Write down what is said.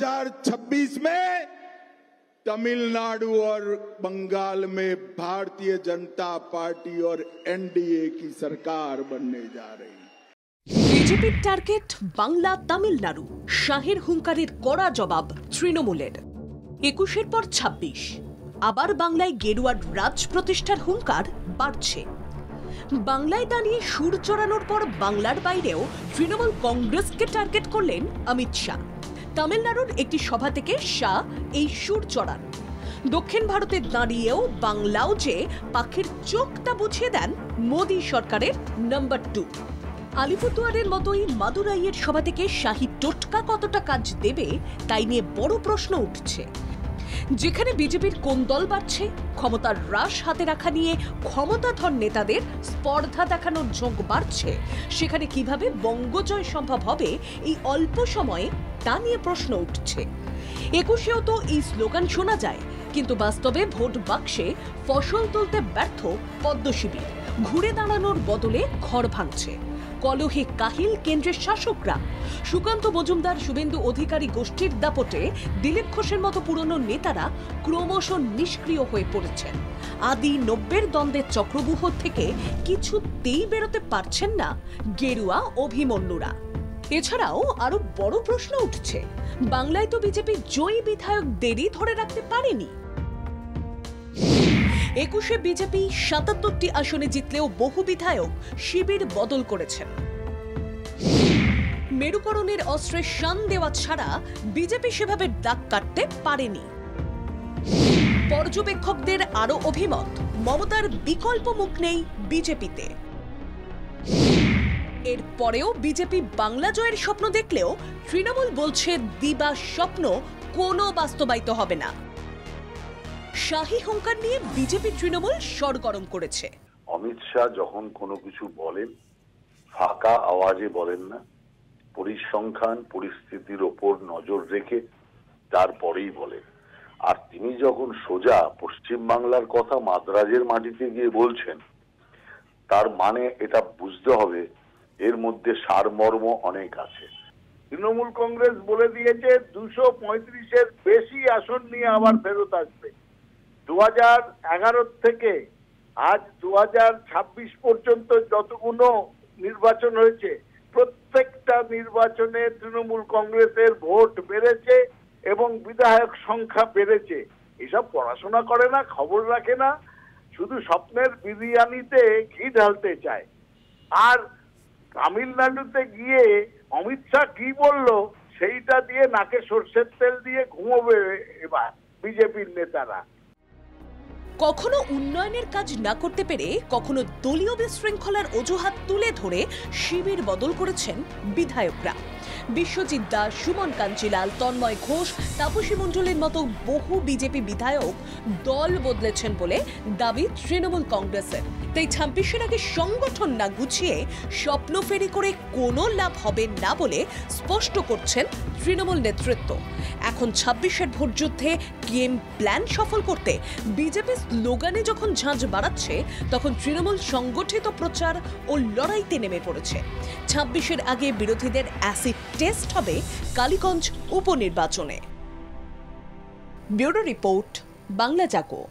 2026 में तमिलनाडु और बंगाल में भारतीय जनता पार्टी और एनडीए की सरकार बनने जा रही है। বিজেপির টার্গেট বাংলা তামিলনাড়ু, শাহের হুঙ্কারের কড়া জবাব তৃণমূলের। 21-এর পর 26, আবার বাংলায় গেরুয়ার রাজ প্রতিষ্ঠার হুঙ্কার বাড়ছে। বাংলায় দাঁড়িয়ে সুর চড়ানোর পর বাংলার বাইরেও তৃণমূল কংগ্রেসকে টার্গেট করলেন অমিত শাহ। তামিলনাড়ুর একটি সভা থেকে শাহ এই সুর চড়ান। দক্ষিণ ভারতে দাঁড়িয়েও বাংলাও যে পাখির চোখটা বুঝিয়ে দেন মোদী সরকারের নাম্বার 2। আলিপুরদুয়ারের মতোই মাদুরাইয়ের সভা থেকে শাহী টোটকা কতটা কাজ দেবে তাই নিয়ে বড় প্রশ্ন উঠছে। যেখানে বিজেপির কোন দল বাড়ছে, ক্ষমতার হ্রাস হাতে রাখা নিয়ে ক্ষমতাধর নেতাদের স্পর্ধা দেখানোর ঝোঁক বাড়ছে, সেখানে কিভাবে বঙ্গজয় সম্ভব হবে এই অল্প সময়ে তা নিয়ে প্রশ্ন উঠছে। 21-এও তো এই স্লোগান শোনা যায়, কিন্তু বাস্তবে ভোট বাক্সে ফসল তুলতে ব্যর্থ পদ্ম শিবির ঘুরে দাঁড়ানোর বদলে ঘর ভাঙছে। কলহে কাহিল কেন্দ্রের শাসকরা। সুকান্ত মজুমদার, শুভেন্দু অধিকারী গোষ্ঠীর দাপটে দিলীপ ঘোষের মতো পুরনো নেতারা ক্রমশ নিষ্ক্রিয় হয়ে পড়েছেন। আদি 90-এর দ্বন্দ্বের চক্রবুহ থেকে কিছুতেই বেরোতে পারছেন না গেরুয়া অভিমন্যুরা। এছাড়াও আরো বড় প্রশ্ন উঠছে, বাংলায় তো বিজেপি জয়ী বিধায়কদেরই ধরে রাখতে পারেনি। 21-এ বিজেপি 77টি আসনে জিতলেও বহু বিধায়ক শিবির বদল করেছেন। মেরুকরণের অস্ত্রে শান দেওয়া ছাড়া বিজেপি সেভাবে দাগ কাটতে পারেনি। পর্যবেক্ষকদের আরো অভিমত, মমতার বিকল্প মুখ নেই বিজেপিতে। এরপরেও বিজেপি বাংলা জয়ের স্বপ্ন দেখলেও তৃণমূল বলছে দিবা স্বপ্ন কোনো বাস্তবায়িত হবে না। শাহী হুঙ্কার নিয়ে বিজেপি তৃণমূল সরগরম করেছে। অমিত শাহ যখন কোনো কিছু বলেন ফাঁকা আওয়াজে বলেন না, পরিসংখ্যান পরিস্থিতির ওপর নজর রেখে তারপরেই বলেন। আর তিনি যখন সোজা পশ্চিম বাংলার কথা মাদ্রাজের মাটিতে গিয়ে বলছেন, তার মানে এটা বুঝতে হবে এর মধ্যে সারমর্ম অনেক আছে। তৃণমূল কংগ্রেস বলে দিয়েছে 235-এর বেশি আসন নিয়ে আবার ফেরত আসবে। 2011 থেকে আজ 2026 পর্যন্ত যতগুলো নির্বাচন হয়েছে প্রত্যেকটা নির্বাচনে তৃণমূল কংগ্রেসের ভোট বেড়েছে এবং বিধায়ক সংখ্যা বেড়েছে। এসব পড়াশোনা করে না, খবর রাখে না, শুধু স্বপ্নের বিরিয়ানিতে ঘি ঢালতে চায়। আর তামিলনাড়ুতে গিয়ে অমিত শাহ কি বললো সেইটা দিয়ে নাকে সর্ষের তেল দিয়ে ঘুমোবে এবার বিজেপির নেতারা। কখনো উন্নয়নের কাজ না করতে পেরে, কখনো দলীয় বিশৃঙ্খলার অজুহাত তুলে ধরে শিবির বদল করেছেন বিধায়করা। বিশ্বজিৎ দাস, সুমন কাঞ্জিলাল, তন্ময় ঘোষ, তাপসী মণ্ডলের মতো বহু বিজেপি বিধায়ক দল বদলেছেন বলে দাবি তৃণমূল কংগ্রেসের। তাই 26-এর আগে সংগঠন না গুছিয়ে স্বপ্ন ফেরি করে কোনো লাভ হবে না বলে স্পষ্ট করছেন তৃণমূল নেতৃত্ব। এখন 26-এর ভোটযুদ্ধে গেম প্ল্যান সফল করতে বিজেপি স্লোগানে যখন ঝাঁঝ বাড়াচ্ছে, তখন তৃণমূল সংগঠিত প্রচার ও লড়াইতে নেমে পড়েছে। 26-এর আগে বিরোধীদের অ্যাসিড টেস্ট হবে কালীগঞ্জ উপনির্বাচনে। ব্যুরো রিপোর্ট, বাংলা জাগো।